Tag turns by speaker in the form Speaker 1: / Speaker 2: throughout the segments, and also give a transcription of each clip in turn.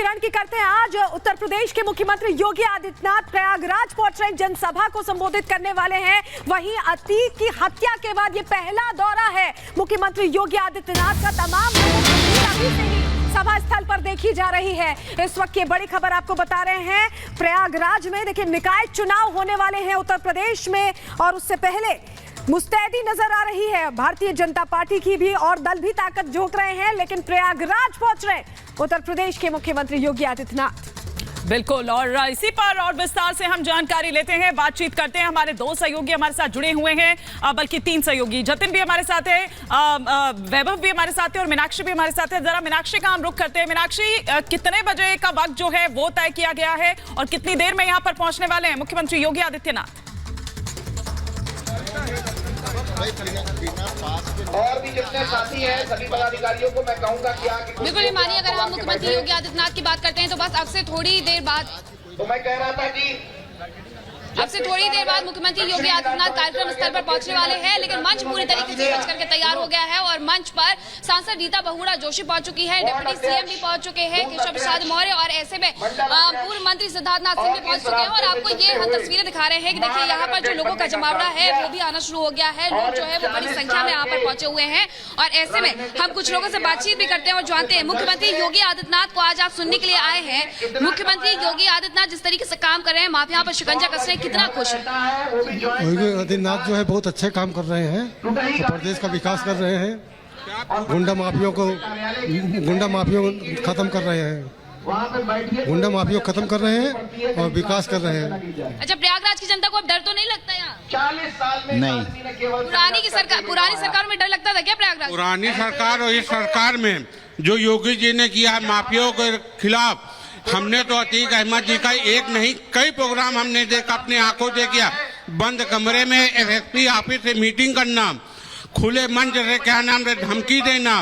Speaker 1: किरण की करते हैं। आज उत्तर प्रदेश के मुख्यमंत्री योगी आदित्यनाथ प्रयागराज पहुंच रहे हैं, जनसभा को संबोधित करने वाले हैं। वहीं अतीक की हत्या के बाद ये पहला दौरा है मुख्यमंत्री योगी आदित्यनाथ का। तमाम लोगों की अभी से ही सभा स्थल पर देखी जा रही है। इस वक्त की बड़ी खबर आपको बता रहे हैं, प्रयागराज में देखिए निकाय चुनाव होने वाले हैं उत्तर प्रदेश में, और उससे पहले मुस्तैदी नजर आ रही है भारतीय जनता पार्टी की भी, और दल भी ताकत झोंक रहे हैं। लेकिन प्रयागराज पहुंच रहे उत्तर प्रदेश के मुख्यमंत्री योगी आदित्यनाथ।
Speaker 2: बिल्कुल, और इसी पर और विस्तार से हम जानकारी लेते हैं, बातचीत करते हैं। हमारे दो सहयोगी हमारे साथ जुड़े हुए हैं, बल्कि तीन सहयोगी। जतिन भी हमारे साथ है, वैभव भी हमारे साथ है और मीनाक्षी भी हमारे साथ है। जरा मीनाक्षी का हम रुख करते हैं। मीनाक्षी, कितने बजे का वक्त जो है वो तय किया गया है और कितनी देर में यहाँ पर पहुंचने वाले हैं मुख्यमंत्री योगी आदित्यनाथ?
Speaker 3: और भी जितने साथी हैं सभी पदाधिकारियों को मैं कहूंगा कि
Speaker 4: बिल्कुल मानिए, अगर हम मुख्यमंत्री योगी आदित्यनाथ की बात करते हैं तो बस अब से थोड़ी देर बाद
Speaker 3: मैं कह रहा था कि
Speaker 4: मुख्यमंत्री योगी आदित्यनाथ कार्यक्रम स्थल पर पहुंचने वाले हैं। लेकिन मंच पूरी तरीके से सज करके तैयार हो गया है और मंच पर सांसद रीता बहुगुणा जोशी पहुंच चुकी है, डिप्टी सीएम भी पहुंच चुके हैं केशव प्रसाद मौर्य, और ऐसे में पूर्व मंत्री सिद्धार्थनाथ सिंह भी पहुंच चुके हैं। और आपको ये हम तस्वीरें दिखा रहे हैं कि देखिए यहाँ पर जो लोगों का जमावड़ा है वो भी आना शुरू हो गया है। लोग जो है वो बड़ी संख्या में यहाँ पर पहुंचे हुए हैं और ऐसे में हम कुछ लोगों से बातचीत भी करते हैं और जानते हैं मुख्यमंत्री योगी आदित्यनाथ को आज आप सुनने के लिए आए हैं। मुख्यमंत्री योगी आदित्यनाथ जिस तरीके से काम कर रहे हैं, माफिया पर शिकंजा कस रहे हैं, कितना खुश है?
Speaker 5: योगी आदित्यनाथ जो है बहुत अच्छे काम कर रहे हैं, प्रदेश का विकास कर रहे हैं, गुंडा माफियों को खत्म कर रहे हैं, गुंडा माफियों को खत्म कर रहे हैं और विकास कर रहे हैं।
Speaker 4: अच्छा, प्रयागराज की जनता को अब डर तो नहीं लगता यहाँ?
Speaker 3: 40 साल में
Speaker 4: नहीं, पुरानी सरकार में डर लगता था क्या प्रयागराज?
Speaker 6: पुरानी सरकार और इस सरकार में जो योगी जी ने किया है माफियाओं के खिलाफ, हमने तो अतीक अहमद जी का एक नहीं कई प्रोग्राम हमने देखा, अपनी आंखों से किया। बंद कमरे में एसएसपी ऑफिस से मीटिंग करना, खुले मंच से क्या नाम से धमकी देना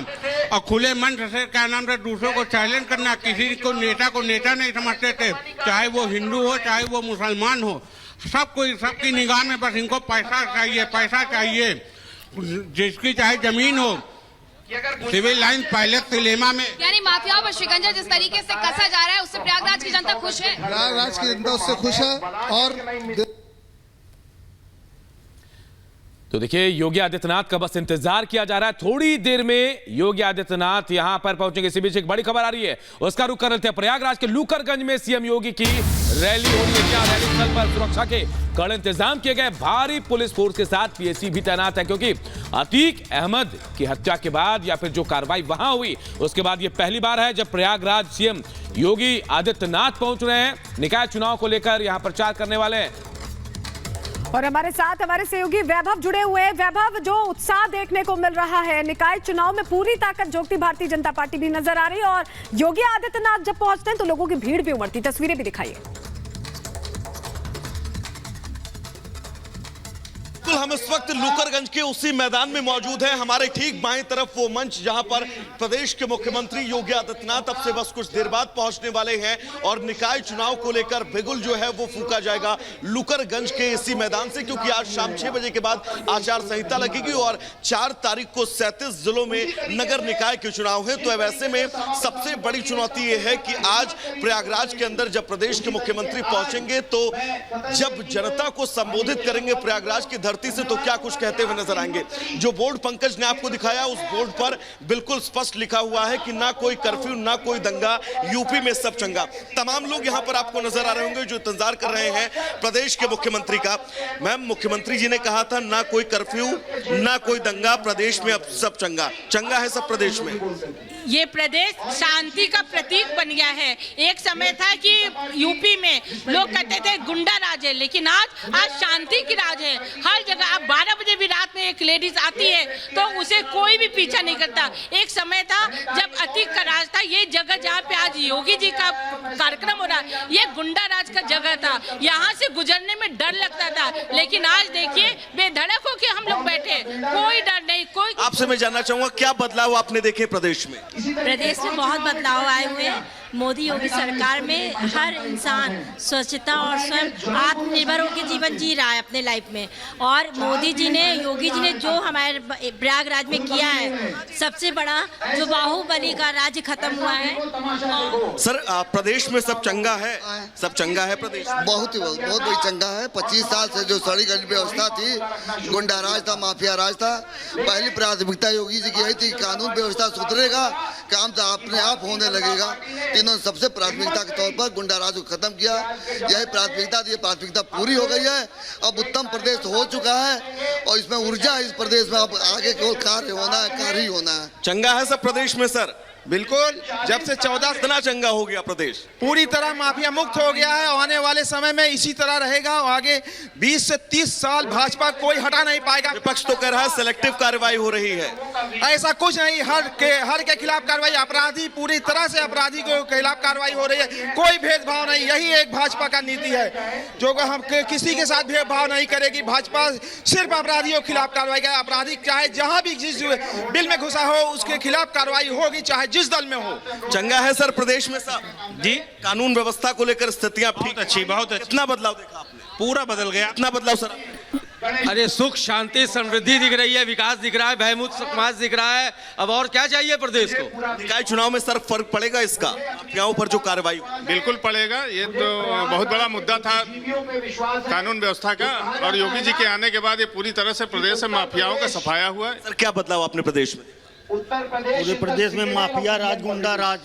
Speaker 6: और खुले मंच से क्या नाम से दूसरों को चैलेंज करना। किसी को नेता नहीं समझते थे, चाहे वो हिंदू हो चाहे वो मुसलमान हो, सबकी निगाह में बस इनको पैसा चाहिए, जिसकी चाहे जमीन हो। सिविल लाइन पैलेस सिनेमा में
Speaker 4: यानी माफियाओं पर शिकंजा जिस तरीके से कसा जा रहा है उससे प्रयागराज की जनता खुश है?
Speaker 5: प्रयागराज की जनता उससे खुश है। और
Speaker 7: तो देखिए, योगी आदित्यनाथ का बस इंतजार किया जा रहा है, थोड़ी देर में योगी आदित्यनाथ यहां पर पहुंचेंगे। इसी बीच एक बड़ी खबर आ रही है, उसका रुख कर रहे थे प्रयागराज के लूकरगंज में सीएम योगी की रैली हो रही है। क्या रैली स्थल पर सुरक्षा के कड़े इंतजाम किए गए, भारी पुलिस फोर्स के साथ पीएसी भी तैनात है, क्योंकि अतीक अहमद की हत्या के बाद या फिर जो कार्रवाई वहां हुई उसके बाद ये पहली बार है जब प्रयागराज सीएम योगी आदित्यनाथ पहुंच रहे हैं। निकाय चुनाव को लेकर यहां प्रचार करने वाले हैं।
Speaker 1: और हमारे साथ हमारे सहयोगी वैभव जुड़े हुए हैं। वैभव, जो उत्साह देखने को मिल रहा है, निकाय चुनाव में पूरी ताकत झोंकती भारतीय जनता पार्टी भी नजर आ रही है, और योगी आदित्यनाथ जब पहुंचते हैं तो लोगों की भीड़ भी उमड़ती, तस्वीरें भी दिखाइए।
Speaker 8: हम इस वक्त लूकरगंज के उसी मैदान में मौजूद हैं। हमारे ठीक बाएं तरफ वो मंच जहां पर प्रदेश के मुख्यमंत्री योगी आदित्यनाथ अब से बस कुछ देर बाद पहुंचने वाले हैं और निकाय चुनाव को लेकर बिगुल जो है वो फूंका जाएगा लूकरगंज के इसी मैदान से, क्योंकि आज शाम 6 बजे के बाद आचार संहिता लगेगी और 4 तारीख को 37 जिलों में नगर निकाय के चुनाव है। तो ऐसे में सबसे बड़ी चुनौती यह है कि आज प्रयागराज के अंदर जब प्रदेश के मुख्यमंत्री पहुंचेंगे तो जब जनता को संबोधित करेंगे प्रयागराज की धरती से, तो क्या कुछ कहते हुए नजर आएंगे। जो बोर्ड पंकज ने आपको दिखाया, उस बोर्ड पर बिल्कुल स्पष्ट लिखा हुआ है कि ना कोई कर्फ्यू ना कोई दंगा, यूपी में सब चंगा। तमाम लोग यहां पर आपको नजर आ रहे होंगे जो इंतजार कर रहे हैं प्रदेश के मुख्यमंत्री का। मैम, मुख्यमंत्री जी ने कहा था ना कोई कर्फ्यू ना कोई दंगा, प्रदेश में अब सब चंगा है सब प्रदेश में।
Speaker 9: ये प्रदेश शांति का प्रतीक बन गया है। एक समय था कि यूपी में लोग कहते थे गुंडा राज है, लेकिन आज शांति की राज है। हर जगह अब 12 बजे भी रात में एक लेडीज आती है तो उसे कोई भी पीछा नहीं करता। एक समय था जब अतीक का राज था, ये जगह जहाँ पे आज योगी जी का कार्यक्रम हो रहा है, ये गुंडा राज का जगह था। यहाँ से गुजरने में डर लगता था, लेकिन आज देखिए बेधड़क होके हम लोग बैठे, कोई डर नहीं। कोई
Speaker 8: आपसे मैं जानना चाहूंगा क्या बदलाव आपने देखे प्रदेश में?
Speaker 9: प्रदेश में बहुत बदलाव आए हुए हैं।
Speaker 10: मोदी योगी सरकार में हर इंसान स्वच्छता और स्वयं आत्मनिर्भर होकर जीवन जी रहा है अपने लाइफ में। और मोदी जी ने, योगी जी ने जो हमारे प्रयागराज में किया है, सबसे बड़ा जो बाहुबली का राज्य खत्म हुआ है।
Speaker 8: सर प्रदेश में सब चंगा है, सब चंगा है प्रदेश?
Speaker 11: बहुत बड़ी चंगा है। 25 साल से जो सड़ी गली व्यवस्था थी, गुंडा राज था, माफिया राज था, पहली प्राथमिकता योगी जी की यही थी, कानून व्यवस्था सुधरेगा, काम तो अपने आप होने लगेगा। इन्होंने सबसे प्राथमिकता के तौर पर गुंडा राज को खत्म किया, यही प्राथमिकता थी। प्राथमिकता पूरी हो गई है, अब उत्तम प्रदेश हो चुका है और इसमें ऊर्जा इस प्रदेश में अब आगे केवल कार्य होना है, कार्य ही होना है।
Speaker 8: चंगा है सब प्रदेश में सर?
Speaker 12: बिल्कुल, जब से 14
Speaker 8: इतना चंगा हो गया प्रदेश,
Speaker 12: पूरी तरह माफिया मुक्त हो गया है। आने वाले समय में इसी तरह रहेगा। आगे 20 से 30 साल भाजपा कोई हटा नहीं पाएगा।
Speaker 8: विपक्ष तो कह रहा है सेलेक्टिव कार्रवाई हो रही है।
Speaker 12: ऐसा कुछ नहीं, हर के खिलाफ कार्रवाई, अपराधी पूरी तरह से अपराधी के खिलाफ कार्रवाई हो रही है, कोई भेदभाव नहीं। यही एक भाजपा का नीति है, जो हम किसी के साथ भेदभाव नहीं करेगी। भाजपा सिर्फ अपराधियों के खिलाफ कार्रवाई करे। अपराधी चाहे जहां भी जिस बिल में घुसा हो उसके खिलाफ कार्रवाई होगी, चाहे जिस दल में हो।
Speaker 8: चंगा है सर प्रदेश में सब?
Speaker 12: जी,
Speaker 8: कानून व्यवस्था को लेकर स्थितियां
Speaker 12: बहुत अच्छी, बहुत अच्छी।
Speaker 8: कितना बदलाव देखा आपने?
Speaker 12: पूरा बदल गया।
Speaker 8: कितना बदलाव सर?
Speaker 13: अरे सुख शांति समृद्धि दिख रही है, विकास दिख रहा है, भयमुक्त समाज दिख रहा है। अब और क्या चाहिए प्रदेश को?
Speaker 8: निकाय चुनाव में सर फर्क पड़ेगा इसका, माफियाओं पर जो कार्रवाई?
Speaker 14: बिल्कुल पड़ेगा। ये तो बहुत बड़ा मुद्दा था कानून व्यवस्था का, और योगी जी के आने के बाद ये पूरी तरह से प्रदेश से माफियाओं का सफाया हुआ है।
Speaker 8: सर क्या बदलाव अपने प्रदेश में?
Speaker 11: पूरे प्रदेश में माफिया राज, गुंडा राज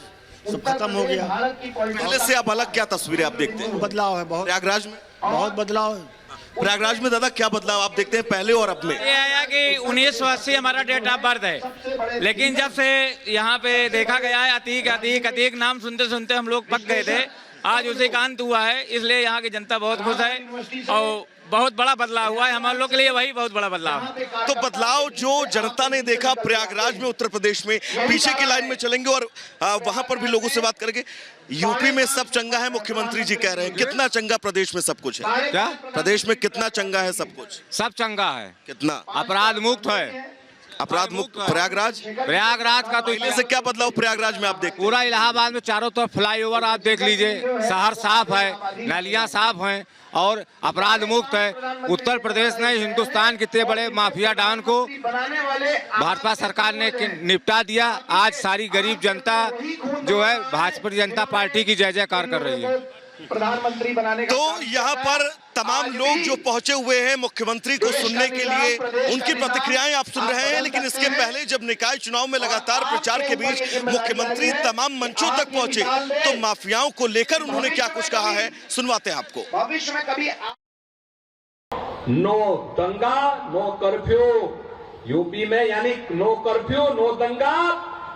Speaker 11: सब खत्म हो गया।
Speaker 8: पहले से अब अलग क्या तस्वीरें आप देखते हैं?
Speaker 11: बदलाव है बहुत,
Speaker 8: प्रयागराज में
Speaker 11: बहुत बदलाव है।
Speaker 8: प्रयागराज में दादा क्या बदलाव आप देखते हैं पहले और अब में?
Speaker 13: ये आया कि 1980 हमारा डेट ऑफ बर्थ है, लेकिन जब से यहाँ पे देखा गया है अतीक अतीक अतीक नाम सुनते सुनते हम लोग पक गए थे। आज उसे का अंत हुआ है, इसलिए यहाँ की जनता बहुत खुश है और बहुत बड़ा बदलाव हुआ है हमारे लोग के लिए, वही बहुत बड़ा बदलाव है।
Speaker 8: तो बदलाव जो जनता ने देखा प्रयागराज में, उत्तर प्रदेश में, पीछे की लाइन में चलेंगे और वहां पर भी लोगों से बात करेंगे। यूपी में सब चंगा है, मुख्यमंत्री जी कह रहे हैं, कितना चंगा प्रदेश में सब कुछ है?
Speaker 13: क्या
Speaker 8: प्रदेश में कितना चंगा है सब कुछ?
Speaker 13: सब चंगा है।
Speaker 8: कितना?
Speaker 13: अपराध मुक्त है।
Speaker 8: अपराध मुक्त प्रयागराज?
Speaker 13: प्रयागराज का तो
Speaker 8: पहले से क्या बदलाव प्रयागराज में आप देखते हैं?
Speaker 13: पूरा इलाहाबाद में चारों तरफ फ्लाईओवर आप देख लीजिए, शहर साफ है, नालियां साफ हैं और अपराध मुक्त है। उत्तर प्रदेश ने हिंदुस्तान के इतने बड़े माफिया डॉन को भाजपा सरकार ने निपटा दिया। आज सारी गरीब जनता जो है भाजपा जनता पार्टी की जय जयकार कर रही है।
Speaker 3: प्रधानमंत्री बनाने
Speaker 8: तो यहाँ पर तमाम लोग जो पहुंचे हुए हैं मुख्यमंत्री को सुनने के लिए, उनकी प्रतिक्रियाएं आप सुन रहे हैं। लेकिन इसके पहले जब निकाय चुनाव में लगातार प्रचार के बीच मुख्यमंत्री तमाम मंचों तक पहुंचे, तो माफियाओं को लेकर उन्होंने क्या कुछ कहा है, सुनवाते हैं आपको।
Speaker 3: भविष्य में कभी
Speaker 15: नो दंगा नो कर्फ्यू यूपी में, यानी नो कर्फ्यू नो दंगा,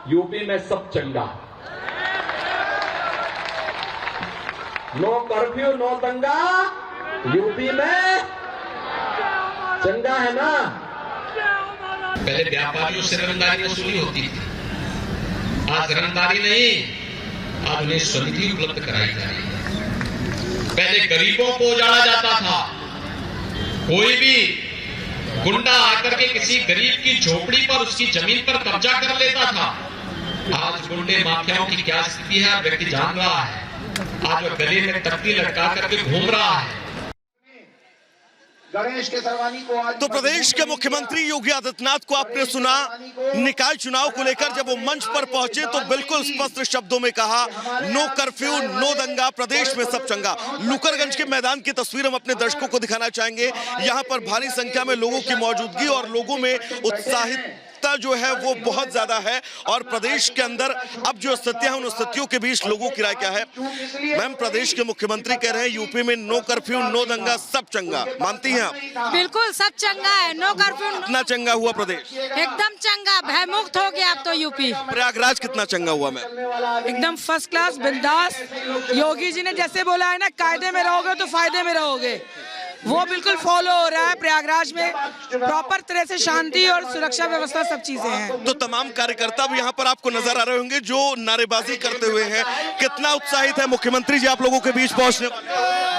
Speaker 15: यूपी में सब चंगा। नो कर्फ्यू नो दंगा, यूपी में चंगा है ना।
Speaker 16: पहले व्यापारियों से रंगदारी वसूली होती थी, आज रंगदारी नहीं, आज उन्हें समिति उपलब्ध कराई जा रही है। पहले गरीबों को उजाड़ा जाता था, कोई भी गुंडा आकर के किसी गरीब की झोपड़ी पर, उसकी जमीन पर कब्जा कर लेता था। आज गुंडे माफियाओं की क्या स्थिति है व्यक्ति जान रहा है। आज वो गले में तख्ती लटका करके घूम रहा है।
Speaker 3: गणेश के सरवानी को आज
Speaker 8: तो प्रदेश के मुख्यमंत्री योगी आदित्यनाथ को आपने सुना, निकाय चुनाव को लेकर जब वो मंच पर पहुंचे तो बिल्कुल स्पष्ट शब्दों में कहा, नो कर्फ्यू नो दंगा, प्रदेश में सब चंगा। लुकरगंज के मैदान की तस्वीर हम अपने दर्शकों को दिखाना चाहेंगे। यहाँ पर भारी संख्या में लोगों की मौजूदगी और लोगों में उत्साहित जो है वो बहुत ज्यादा है। और प्रदेश के अंदर अब जो स्थितियां हैं, उन स्थितियों के बीच लोगों की राय क्या है? मैम, प्रदेश के मुख्यमंत्री कह रहे हैं यूपी में नो कर्फ्यू नो दंगा, सब चंगा, मानती हैं आप?
Speaker 10: बिल्कुल सब चंगा है, नो कर्फ्यू।
Speaker 8: कितना चंगा हुआ प्रदेश?
Speaker 10: एकदम चंगा, भयमुक्त हो गया अब तो यूपी।
Speaker 8: प्रयागराज कितना चंगा हुआ मैम?
Speaker 9: एकदम फर्स्ट क्लास, बिंदास। योगी जी ने जैसे बोला है ना, कायदे में रहोगे तो फायदे में रहोगे, वो बिल्कुल फॉलो हो रहा है। प्रयागराज में प्रॉपर तरह से शांति और सुरक्षा व्यवस्था सब चीजें हैं।
Speaker 8: तो तमाम कार्यकर्ता भी यहाँ पर आपको नजर आ रहे होंगे जो नारेबाजी करते हुए हैं। कितना उत्साहित है मुख्यमंत्री जी आप लोगों के बीच पहुंचने?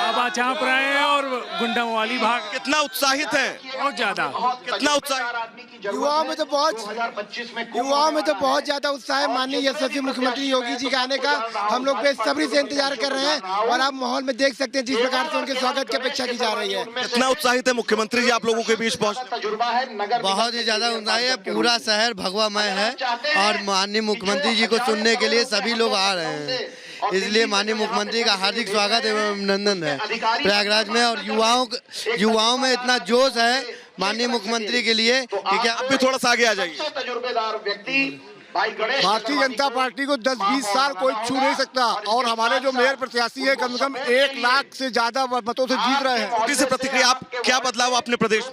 Speaker 17: बाबा चाँप रहे हैं और गुंडा वाली भाग।
Speaker 8: कितना उत्साहित है?
Speaker 17: बहुत ज्यादा।
Speaker 8: कितना उत्साहित?
Speaker 18: युवाओं में तो बहुत ज्यादा उत्साह है माननीय यशस्वी मुख्यमंत्री योगी जी के आने का। हम लोग बेसब्री से इंतजार कर रहे हैं और आप माहौल में देख सकते हैं जिस प्रकार से उनके स्वागत की अपेक्षा की जा रही है।
Speaker 8: कितना उत्साहित है मुख्यमंत्री जी आप लोगों के बीच पहुंचने?
Speaker 18: बहुत ही ज्यादा उत्साहित है, पूरा शहर भगवामय है और माननीय मुख्यमंत्री जी को सुनने के लिए सभी लोग आ रहे हैं, इसलिए माननीय मुख्यमंत्री का हार्दिक स्वागत एवं अभिनंदन है प्रयागराज में। और युवाओं में इतना जोश है माननीय मुख्यमंत्री के लिए कि क्या
Speaker 8: आप भी थोड़ा सा आगे आ जाइए।
Speaker 18: भारतीय जनता पार्टी को 10-20 साल कोई छू नहीं सकता और हमारे जो मेयर प्रत्याशी है कम से कम 1 लाख से ज्यादा मतों से जीत रहे हैं।
Speaker 8: छोटी सी प्रतिक्रिया, आप क्या बदलाव अपने प्रदेश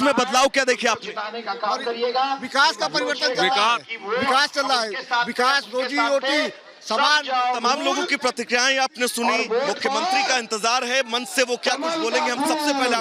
Speaker 8: में बदलाव क्या देखे आपने?
Speaker 18: विकास का परिवर्तन विकास चल रहा है, विकास, रोजी रोटी, समान।
Speaker 8: तमाम लोगों की प्रतिक्रियाएं आपने सुनी, मुख्यमंत्री का इंतजार है मंच से वो क्या कुछ बोलेंगे। हम सबसे पहले